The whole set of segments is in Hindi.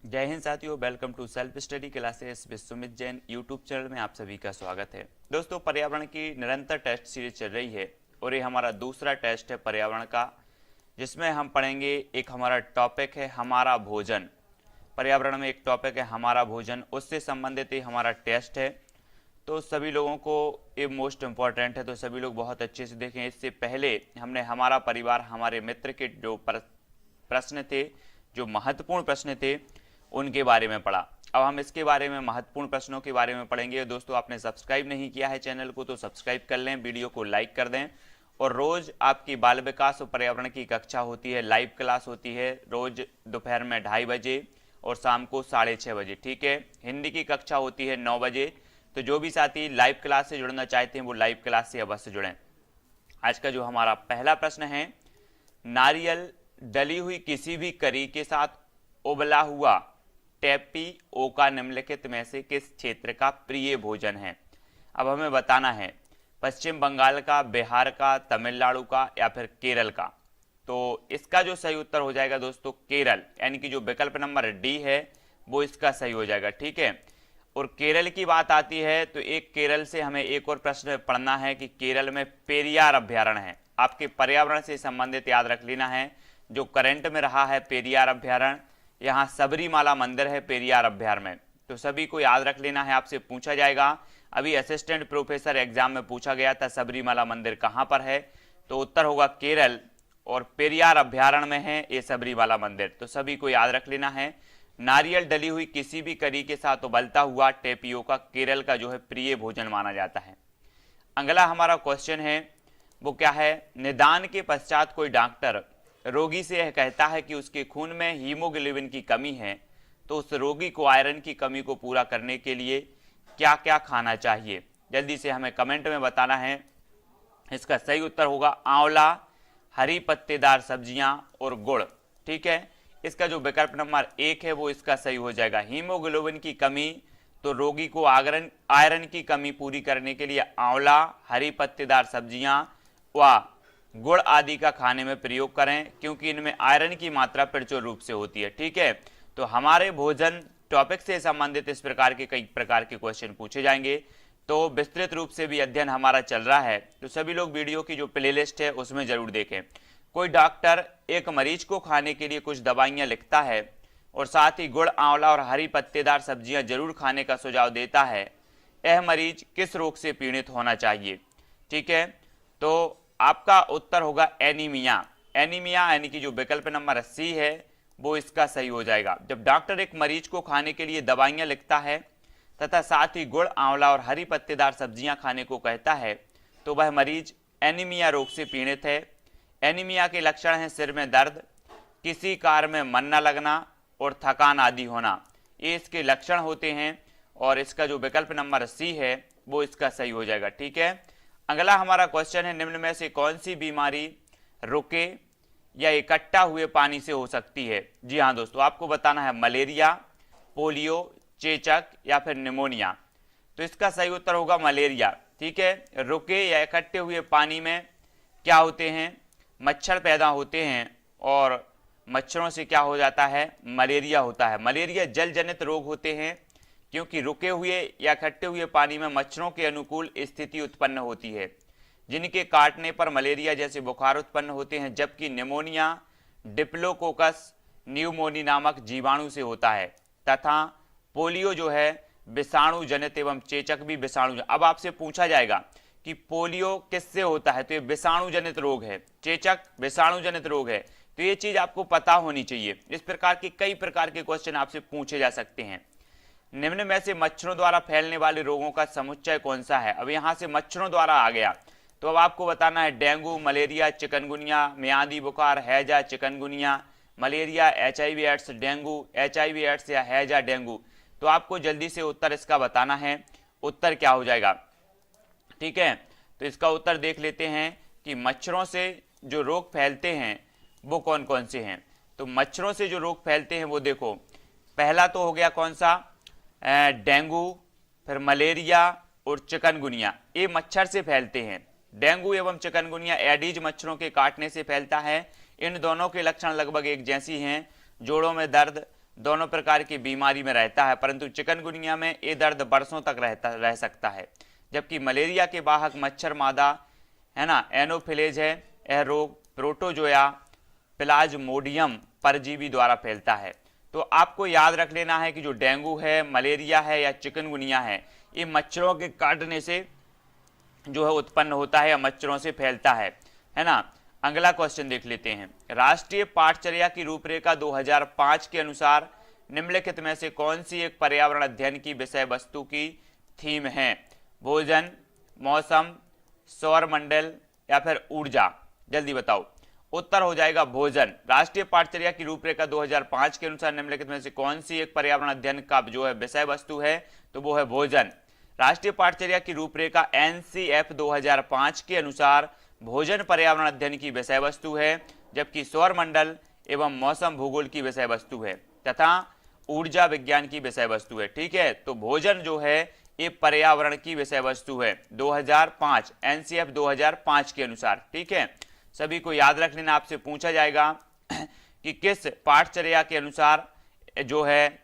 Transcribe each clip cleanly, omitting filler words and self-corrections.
जय हिंद साथियों, welcome to self study classes with Sumit Jain YouTube channel में आप सभी का स्वागत है। दोस्तों, पर्यावरण की निरंतर टेस्ट सीरीज चल रही है और ये हमारा दूसरा टेस्ट है पर्यावरण का, जिसमें हम पढ़ेंगे। एक हमारा टॉपिक है हमारा भोजन। पर्यावरण में एक टॉपिक है हमारा भोजन, उससे संबंधित ये हमारा टेस्ट है। तो सभी लोगों को ये मोस्ट इम्पॉर्टेंट है, तो सभी लोग बहुत अच्छे से देखें। इससे पहले हमने हमारा परिवार हमारे मित्र के जो प्रश्न थे, जो महत्वपूर्ण प्रश्न थे, उनके बारे में पढ़ा। अब हम इसके बारे में महत्वपूर्ण प्रश्नों के बारे में पढ़ेंगे। दोस्तों, आपने सब्सक्राइब नहीं किया है चैनल को तो सब्सक्राइब कर लें, वीडियो को लाइक कर दें। और रोज आपकी बाल विकास और पर्यावरण की कक्षा होती है, लाइव क्लास होती है रोज दोपहर में 2:30 बजे और शाम को 6:30 बजे। ठीक है, हिंदी की कक्षा होती है 9 बजे। तो जो भी साथी लाइव क्लास से जुड़ना चाहते हैं वो लाइव क्लास से अवश्य जुड़ें। आज का जो हमारा पहला प्रश्न है, नारियल डली हुई किसी भी करी के साथ उबला हुआ टेपिओका निम्नलिखित में से किस क्षेत्र का प्रिय भोजन है? अब हमें बताना है पश्चिम बंगाल का, बिहार का, तमिलनाडु का या फिर केरल का। तो इसका जो सही उत्तर हो जाएगा दोस्तों केरल, यानी कि जो विकल्प नंबर डी है वो इसका सही हो जाएगा। ठीक है, और केरल की बात आती है तो एक केरल से हमें एक और प्रश्न पढ़ना है कि केरल में पेरियार अभ्यारण्य है। आपके पर्यावरण से संबंधित याद रख लेना है, जो करंट में रहा है पेरियार अभ्यारण्य। यहाँ सबरीमाला मंदिर है पेरियार अभ्यारण्य में, तो सभी को याद रख लेना है। आपसे पूछा जाएगा, अभी असिस्टेंट प्रोफेसर एग्जाम में पूछा गया था सबरीमाला मंदिर कहाँ पर है, तो उत्तर होगा केरल, और पेरियार अभ्यारण्य में है ये सबरीमाला मंदिर। तो सभी को याद रख लेना है। नारियल डली हुई किसी भी करी के साथ उबलता हुआ टेपिओका केरल का जो है प्रिय भोजन माना जाता है। अगला हमारा क्वेश्चन है वो क्या है, निदान के पश्चात कोई डॉक्टर रोगी से यह कहता है कि उसके खून में हीमोग्लोबिन की कमी है, तो उस रोगी को आयरन की कमी को पूरा करने के लिए क्या क्या खाना चाहिए? जल्दी से हमें कमेंट में बताना है। इसका सही उत्तर होगा आंवला, हरी पत्तेदार सब्जियां और गुड़। ठीक है, इसका जो विकल्प नंबर 1 है वो इसका सही हो जाएगा। हीमोग्लोबिन की कमी, तो रोगी को आयरन की कमी पूरी करने के लिए आंवला, हरी पत्तेदार सब्जियां व गुड़ आदि का खाने में प्रयोग करें, क्योंकि इनमें आयरन की मात्रा प्रचुर रूप से होती है। ठीक है, तो हमारे भोजन टॉपिक से संबंधित इस प्रकार के कई प्रकार के क्वेश्चन पूछे जाएंगे। तो विस्तृत रूप से भी अध्ययन हमारा चल रहा है, तो सभी लोग वीडियो की जो प्लेलिस्ट है उसमें जरूर देखें। कोई डॉक्टर एक मरीज को खाने के लिए कुछ दवाइयां लिखता है और साथ ही गुड़, आंवला और हरी पत्तेदार सब्जियां जरूर खाने का सुझाव देता है। यह मरीज किस रोग से पीड़ित होना चाहिए? ठीक है, तो आपका उत्तर होगा एनीमिया। एनीमिया यानी कि जो विकल्प नंबर सी है वो इसका सही हो जाएगा। जब डॉक्टर एक मरीज को खाने के लिए दवाइयां लिखता है तथा साथ ही गुड़, आंवला और हरी पत्तेदार सब्जियां खाने को कहता है, तो वह मरीज एनीमिया रोग से पीड़ित है। एनीमिया के लक्षण हैं सिर में दर्द, किसी कार्य में मन न लगना और थकान आदि होना, ये इसके लक्षण होते हैं। और इसका जो विकल्प नंबर सी है वो इसका सही हो जाएगा। ठीक है, अगला हमारा क्वेश्चन है, निम्न में से कौन सी बीमारी रुके या इकट्ठा हुए पानी से हो सकती है? जी हाँ दोस्तों, आपको बताना है मलेरिया, पोलियो, चेचक या फिर निमोनिया। तो इसका सही उत्तर होगा मलेरिया। ठीक है, रुके या इकट्ठे हुए पानी में क्या होते हैं? मच्छर पैदा होते हैं और मच्छरों से क्या हो जाता है? मलेरिया होता है। मलेरिया जल जनित रोग होते हैं, क्योंकि रुके हुए या इकट्ठे हुए पानी में मच्छरों के अनुकूल स्थिति उत्पन्न होती है, जिनके काटने पर मलेरिया जैसे बुखार उत्पन्न होते हैं। जबकि निमोनिया डिप्लोकोकस न्यूमोनी नामक जीवाणु से होता है, तथा पोलियो जो है विषाणु जनित एवं चेचक भी विषाणु। अब आपसे पूछा जाएगा कि पोलियो किससे होता है, तो ये विषाणु जनित रोग है, चेचक विषाणु जनित रोग है। तो ये चीज आपको पता होनी चाहिए। इस प्रकार के कई प्रकार के क्वेश्चन आपसे पूछे जा सकते हैं। निम्न में से मच्छरों द्वारा फैलने वाले रोगों का समुच्चय कौन सा है? अब यहां से मच्छरों द्वारा आ गया, तो अब आपको बताना है डेंगू, मलेरिया, चिकनगुनिया, मियादी बुखार, हैजा, chikungunya, malaria, HIV AIDS, dengue, HIV AIDS या हैजा डेंगू। तो आपको जल्दी से उत्तर इसका बताना है, उत्तर क्या हो जाएगा? ठीक है, तो इसका उत्तर देख लेते हैं कि मच्छरों से जो रोग फैलते हैं वो कौन कौन से हैं। तो मच्छरों से जो रोग फैलते हैं वो देखो, पहला तो हो गया कौन सा? डेंगू, फिर मलेरिया और चिकनगुनिया, ये मच्छर से फैलते हैं। डेंगू एवं चिकनगुनिया एडीज मच्छरों के काटने से फैलता है। इन दोनों के लक्षण लगभग एक जैसी हैं, जोड़ों में दर्द, दोनों प्रकार की बीमारी में रहता है, परंतु चिकनगुनिया में ये दर्द बरसों तक रह सकता है। जबकि मलेरिया के वाहक मच्छर मादा है ना, एनोफिलेज है, यह रोग प्रोटोजोया प्लाज्मोडियम परजीवी द्वारा फैलता है। तो आपको याद रख लेना है कि जो डेंगू है, मलेरिया है या चिकनगुनिया है, ये मच्छरों के काटने से जो है उत्पन्न होता है या मच्छरों से फैलता है ना। अगला क्वेश्चन देख लेते हैं। राष्ट्रीय पाठचर्या की रूपरेखा 2005 के अनुसार निम्नलिखित में से कौन सी एक पर्यावरण अध्ययन की विषय वस्तु की थीम है? भोजन, मौसम, सौरमंडल या फिर ऊर्जा? जल्दी बताओ। उत्तर हो जाएगा भोजन। राष्ट्रीय पाठचर्या की रूपरेखा 2005 के अनुसार निम्नलिखित में से कौन सी एक पर्यावरण अध्ययन का जो है विषय वस्तु है? तो वो है भोजन। राष्ट्रीय पाठचर्या की रूपरेखा एनसीएफ 2005 के अनुसार भोजन पर्यावरण अध्ययन की विषय वस्तु है, जबकि सौरमंडल एवं मौसम भूगोल की विषय वस्तु है तथा ऊर्जा विज्ञान की विषय वस्तु है। ठीक है, तो भोजन जो है ये पर्यावरण की विषय वस्तु है 2005, एनसीएफ 2005 के अनुसार। ठीक है, सभी को याद रख लेना, आपसे पूछा जाएगा कि किस पाठचर्या के अनुसार जो है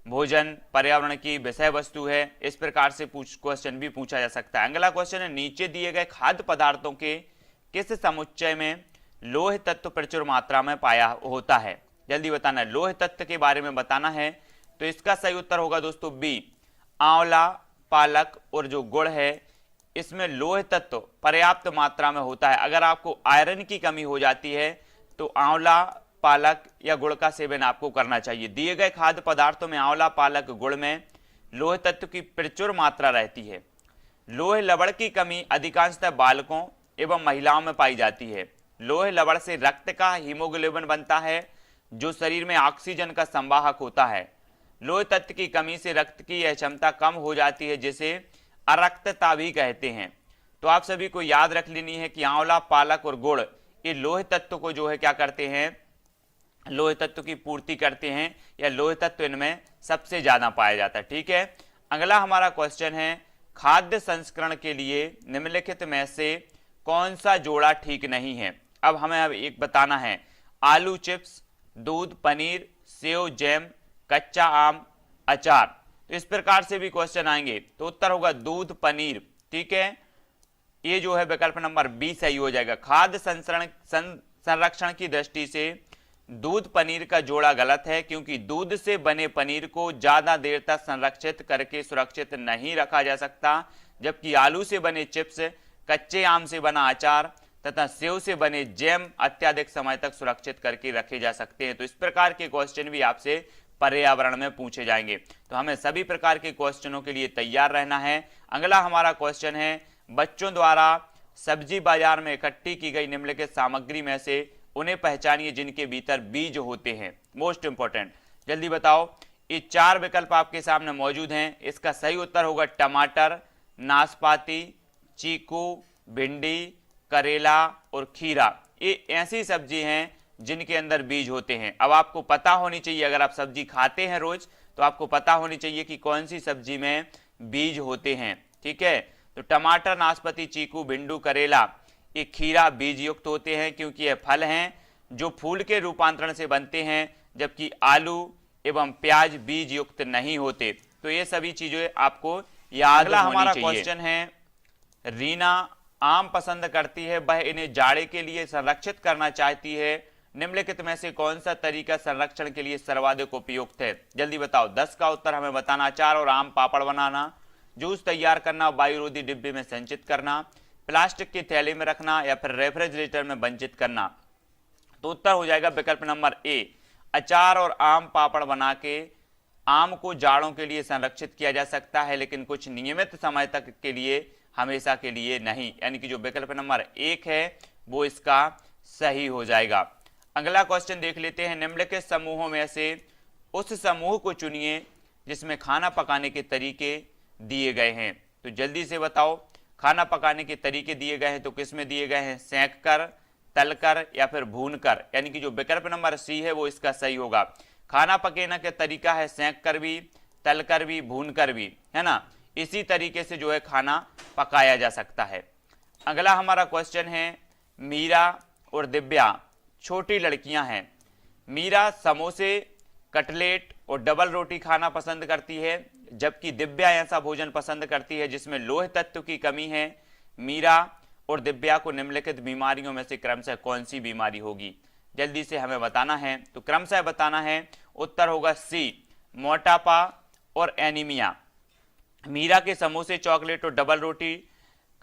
भोजन पर्यावरण की विषय वस्तु है। इस प्रकार से क्वेश्चन भी पूछा जा सकता है। अगला क्वेश्चन है, नीचे दिए गए खाद्य पदार्थों के किस समुच्चय में लोह तत्व प्रचुर मात्रा में पाया होता है? जल्दी बताना, लोह तत्व के बारे में बताना है। तो इसका सही उत्तर होगा दोस्तों बी, आंवला, पालक और जो गुड़ है इसमें लोह तत्व पर्याप्त मात्रा में होता है। अगर आपको आयरन की कमी हो जाती है तो आंवला, पालक या गुड़ का सेवन आपको करना चाहिए। दिए गए खाद्य पदार्थों में आंवला, पालक, गुड़ में लोह तत्व की प्रचुर मात्रा रहती है। लोह लवण की कमी अधिकांशतः बालकों एवं महिलाओं में पाई जाती है। लोह लवण से रक्त का हीमोग्लोबिन बनता है जो शरीर में ऑक्सीजन का संवाहक होता है। लोह तत्व की कमी से रक्त की यह क्षमता कम हो जाती है जिसे अरक्तता भी कहते हैं। तो आप सभी को याद रख लेनी है कि आंवला, पालक और गुड़ ये लोह तत्व को जो है क्या करते हैं, लोह तत्व की पूर्ति करते हैं या लोह तत्व इनमें सबसे ज्यादा पाया जाता है। ठीक है, अगला हमारा क्वेश्चन है, खाद्य संस्करण के लिए निम्नलिखित में से कौन सा जोड़ा ठीक नहीं है? अब हमें एक बताना है, आलू चिप्स, दूध, पनीर, सेव, जैम, कच्चा आम, अचार। तो इस प्रकार से भी क्वेश्चन आएंगे। तो उत्तर होगा दूध, पनीर। ठीक है, ये जो है विकल्प नंबर बी सही हो जाएगा। खाद्य संरक्षण की दृष्टि से दूध पनीर का जोड़ा गलत है, क्योंकि दूध से बने पनीर को ज्यादा देर तक संरक्षित करके सुरक्षित नहीं रखा जा सकता, जबकि आलू से बने चिप्स, कच्चे आम से बना अचार तथा सेव से बने जैम अत्यधिक समय तक सुरक्षित करके रखे जा सकते हैं। तो इस प्रकार के क्वेश्चन भी आपसे पर्यावरण में पूछे जाएंगे। तो हमें सभी प्रकार के क्वेश्चनों के लिए तैयार रहना है। अगला हमारा क्वेश्चन है, बच्चों द्वारा सब्जी बाजार में इकट्ठी की गई निम्नलिखित सामग्री में से उन्हें पहचानिए जिनके भीतर बीज होते हैं। मोस्ट इंपॉर्टेंट, जल्दी बताओ। ये चार विकल्प आपके सामने मौजूद हैं। इसका सही उत्तर होगा टमाटर, नाशपाती, चीकू, भिंडी, करेला और खीरा। ये ऐसी सब्जी हैं जिनके अंदर बीज होते हैं। अब आपको पता होनी चाहिए, अगर आप सब्जी खाते हैं रोज तो आपको पता होनी चाहिए कि कौन सी सब्जी में बीज होते हैं। ठीक है, तो टमाटर, नाशपाती, चीकू, भिंडू, करेला, ये खीरा बीज युक्त होते हैं क्योंकि ये फल हैं जो फूल के रूपांतरण से बनते हैं, जबकि आलू एवं प्याज बीज युक्त नहीं होते। तो ये सभी चीजें आपको याद होनी चाहिए। हमारा क्वेश्चन है, रीना आम पसंद करती है, वह इन्हें जाड़े के लिए संरक्षित करना चाहती है। निम्नलिखित में से कौन सा तरीका संरक्षण के लिए सर्वाधिक उपयुक्त है? जल्दी बताओ। 10 का उत्तर हमें बताना। अचार और आम पापड़ बनाना, जूस तैयार करना, वायुरोधी डिब्बे में संचित करना, प्लास्टिक की थैली में रखना या फिर रेफ्रिजरेटर में बंचित करना। तो उत्तर हो जाएगा विकल्प नंबर ए, अचार और आम पापड़ बना के आम को जाड़ों के लिए संरक्षित किया जा सकता है, लेकिन कुछ नियमित समय तक के लिए, हमेशा के लिए नहीं। यानी कि जो विकल्प नंबर 1 है वो इसका सही हो जाएगा। अगला क्वेश्चन देख लेते हैं, निम्नलिखित समूहों में से उस समूह को चुनिए जिसमें खाना पकाने के तरीके दिए गए हैं। तो जल्दी से बताओ, खाना पकाने के तरीके दिए गए हैं तो किसमें दिए गए हैं? सेंक कर, तलकर या फिर भूनकर। यानी कि जो विकल्प नंबर सी है वो इसका सही होगा। खाना पकाने का तरीका है सेंक कर भी, तलकर भी, भूनकर भी, है ना। इसी तरीके से जो है खाना पकाया जा सकता है। अगला हमारा क्वेश्चन है, मीरा और दिव्या छोटी लड़कियां हैं। मीरा समोसे कटलेट और डबल रोटी खाना पसंद करती है, जबकि दिव्या ऐसा भोजन पसंद करती है जिसमें लौह तत्व की कमी है। मीरा और दिव्या को निम्नलिखित बीमारियों में से क्रमशः कौन सी बीमारी होगी? जल्दी से हमें बताना है, तो क्रमशः बताना है। उत्तर होगा सी, मोटापा और एनीमिया। मीरा के समोसे, चॉकलेट और डबल रोटी,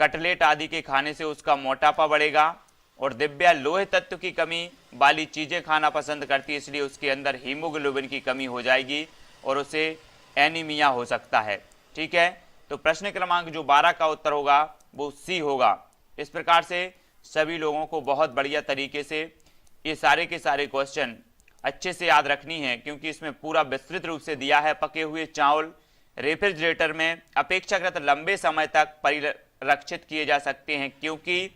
कटलेट आदि के खाने से उसका मोटापा बढ़ेगा, और दिव्या लोहे तत्व की कमी वाली चीजें खाना पसंद करती है, इसलिए उसके अंदर हीमोग्लोबिन की कमी हो जाएगी और उसे एनीमिया हो सकता है। ठीक है, तो प्रश्न क्रमांक जो 12 का उत्तर होगा वो सी होगा। इस प्रकार से सभी लोगों को बहुत बढ़िया तरीके से ये सारे के सारे क्वेश्चन अच्छे से याद रखनी है, क्योंकि इसमें पूरा विस्तृत रूप से दिया है। पके हुए चावल रेफ्रिजरेटर में अपेक्षाकृत लंबे समय तक परिरक्षित किए जा सकते हैं, क्योंकि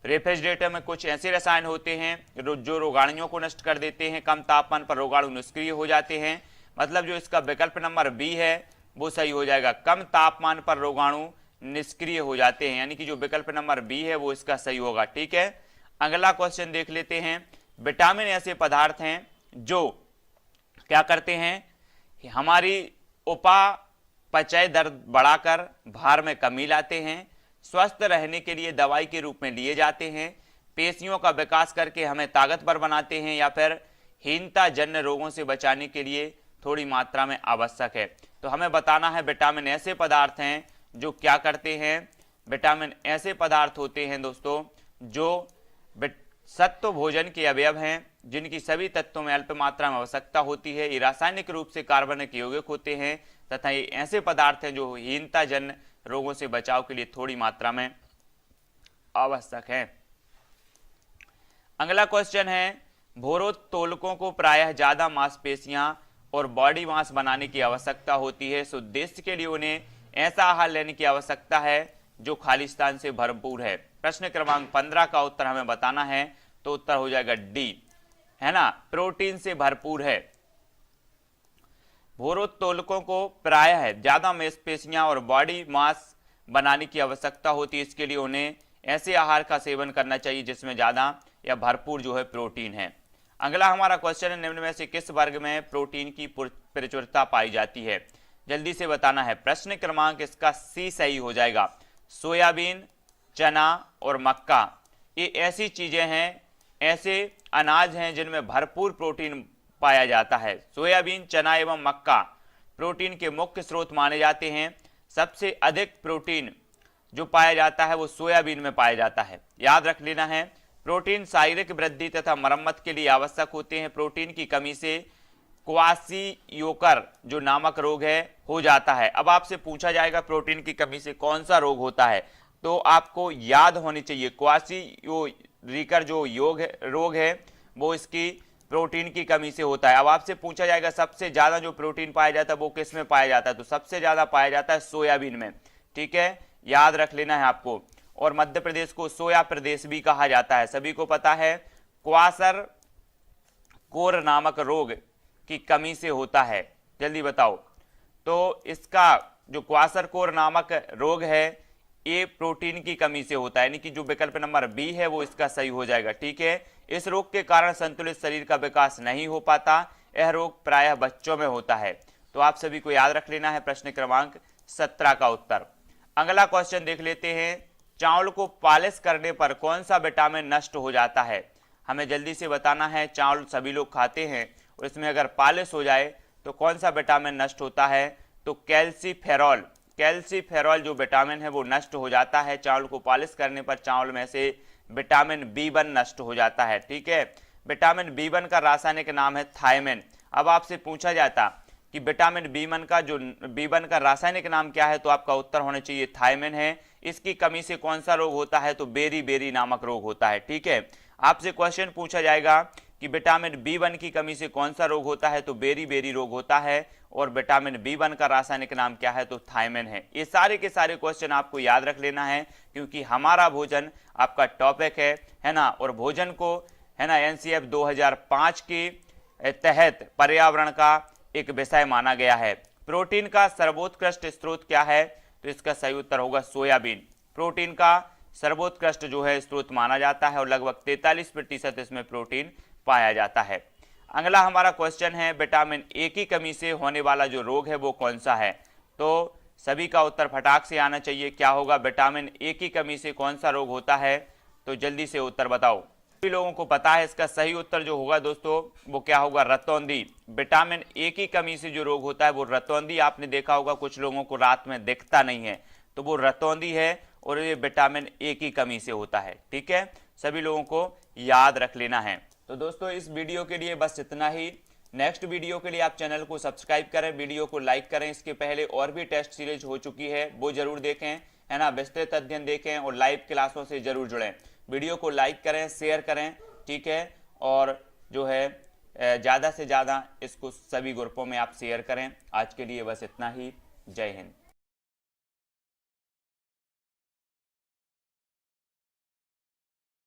रेफ्रिजरेटर में कुछ ऐसे रसायन होते हैं जो रोगाणुओं को नष्ट कर देते हैं। कम तापमान पर रोगाणु निष्क्रिय हो जाते हैं। मतलब जो इसका विकल्प नंबर बी है वो सही हो जाएगा, कम तापमान पर रोगाणु निष्क्रिय हो जाते हैं, यानी कि जो विकल्प नंबर बी है वो इसका सही होगा। ठीक है, अगला क्वेश्चन देख लेते हैं। विटामिन ऐसे पदार्थ हैं जो क्या करते हैं, हमारी उपापचय दर बढ़ाकर भार में कमी लाते हैं, स्वस्थ रहने के लिए दवाई के रूप में लिए जाते हैं, पेशियों का विकास करके हमें ताकतवर बनाते हैं, या फिर हीनता जन्य रोगों से बचाने के लिए थोड़ी मात्रा में आवश्यक है। तो हमें बताना है विटामिन ऐसे पदार्थ हैं जो क्या करते हैं। विटामिन ऐसे पदार्थ होते हैं दोस्तों जो सत्व भोजन के अवयव हैं, जिनकी सभी तत्वों में अल्प मात्रा में आवश्यकता होती है। ये रासायनिक रूप से कार्बनिक यौगिक होते हैं तथा ये ऐसे पदार्थ हैं जो हीनता जन्य रोगों से बचाव के लिए थोड़ी मात्रा में आवश्यक है। अगला क्वेश्चन है, भारोत्तोलकों को प्रायः ज्यादा मांसपेशियां और बॉडी मास बनाने की आवश्यकता होती है। इस उद्देश्य के लिए उन्हें ऐसा आहार लेने की आवश्यकता है जो खालिस्तान से भरपूर है। प्रश्न क्रमांक 15 का उत्तर हमें बताना है, तो उत्तर हो जाएगा डी, है ना, प्रोटीन से भरपूर है। भारोत्तोलकों को प्रायः ज्यादा मांसपेशियां और बॉडी मास बनाने की आवश्यकता होती है, इसके लिए उन्हें ऐसे आहार का सेवन करना चाहिए जिसमें ज्यादा या भरपूर जो है प्रोटीन है। अगला हमारा क्वेश्चन है, निम्न में से किस वर्ग में प्रोटीन की प्रचुरता पाई जाती है? जल्दी से बताना है। प्रश्न क्रमांक इसका सी सही हो जाएगा। सोयाबीन, चना और मक्का ये ऐसी चीजें हैं, ऐसे अनाज हैं जिनमें भरपूर प्रोटीन पाया जाता है। सोयाबीन, चना एवं मक्का प्रोटीन के मुख्य स्रोत माने जाते हैं। सबसे अधिक प्रोटीन जो पाया जाता है वो सोयाबीन में पाया जाता है। याद रख लेना है, प्रोटीन शारीरिक वृद्धि तथा मरम्मत के लिए आवश्यक होते हैं। प्रोटीन की कमी से क्वासियोकर जो नामक रोग है हो जाता है। अब आपसे पूछा जाएगा प्रोटीन की कमी से कौन सा रोग होता है, तो आपको याद होनी चाहिए क्वासियोकर जो रोग है वो इसकी प्रोटीन की कमी से होता है। अब आपसे पूछा जाएगा सबसे ज्यादा जो प्रोटीन पाया जाता है वो किस में पाया जाता है, तो सबसे ज्यादा पाया जाता है सोयाबीन में। ठीक है, याद रख लेना है आपको। और मध्य प्रदेश को सोया प्रदेश भी कहा जाता है, सभी को पता है। क्वासरकोर नामक रोग की कमी से होता है, जल्दी बताओ। तो इसका जो क्वासरकोर नामक रोग है ये प्रोटीन की कमी से होता है, यानी कि जो विकल्प नंबर बी है वो इसका सही हो जाएगा। ठीक है, इस रोग के कारण संतुलित शरीर का विकास नहीं हो पाता। यह रोग प्रायः बच्चों में होता है। तो आप सभी को याद रख लेना है प्रश्न क्रमांक 17 का उत्तर। अगला क्वेश्चन देख लेते हैं, चावल को पॉलिश करने पर कौन सा विटामिन नष्ट हो जाता है? हमें जल्दी से बताना है। चावल सभी लोग खाते हैं और इसमें अगर पॉलिश हो जाए तो कौन सा विटामिन नष्ट होता है? तो कैल्सीफेरॉल जो विटामिन है वो नष्ट हो जाता है। चावल को पॉलिश करने पर चावल में से विटामिन B1 नष्ट हो जाता है। ठीक है, विटामिन B1 का रासायनिक नाम है थायमिन। अब आपसे पूछा जाता कि विटामिन B1 का रासायनिक नाम क्या है, तो आपका उत्तर होना चाहिए थायमिन है। इसकी कमी से कौन सा रोग होता है? तो बेरी नामक रोग होता है। ठीक है, आपसे क्वेश्चन पूछा जाएगा कि विटामिन B1 की कमी से कौन सा रोग होता है, तो बेरी रोग होता है। और विटामिन B1 का रासायनिक नाम क्या है? तो थायमिन है। ये सारे के सारे क्वेश्चन आपको याद रख लेना है, क्योंकि हमारा भोजन आपका टॉपिक है ना, और भोजन को है ना NCF 2005 के तहत पर्यावरण का एक विषय माना गया है। प्रोटीन का सर्वोत्कृष्ट स्रोत क्या है? तो इसका सही उत्तर होगा सोयाबीन। प्रोटीन का सर्वोत्कृष्ट जो है स्रोत माना जाता है और लगभग 43% इसमें प्रोटीन पाया जाता है। अगला हमारा क्वेश्चन है विटामिन ए की कमी से होने वाला जो रोग है वो कौन सा है। तो सभी का उत्तर फटाक से आना चाहिए, क्या होगा, विटामिन ए की कमी से कौन सा रोग होता है, तो जल्दी से उत्तर बताओ। सभी लोगों को पता है इसका सही उत्तर जो होगा दोस्तों वो क्या होगा, रतौंधी। विटामिन ए की कमी से जो रोग होता है वो रतौंधी, आपने देखा होगा कुछ लोगों को रात में दिखता नहीं है तो वो रतौंधी है और ये विटामिन ए की कमी से होता है। ठीक है, सभी लोगों को याद रख लेना है। तो दोस्तों इस वीडियो के लिए बस इतना ही। नेक्स्ट वीडियो के लिए आप चैनल को सब्सक्राइब करें, वीडियो को लाइक करें। इसके पहले और भी टेस्ट सीरीज हो चुकी है वो जरूर देखें, है ना, विस्तृत अध्ययन देखें और लाइव क्लासों से जरूर जुड़ें। वीडियो को लाइक करें, शेयर करें, ठीक है, और जो है ज़्यादा से ज़्यादा इसको सभी ग्रुपों में आप शेयर करें। आज के लिए बस इतना ही। जय हिंद।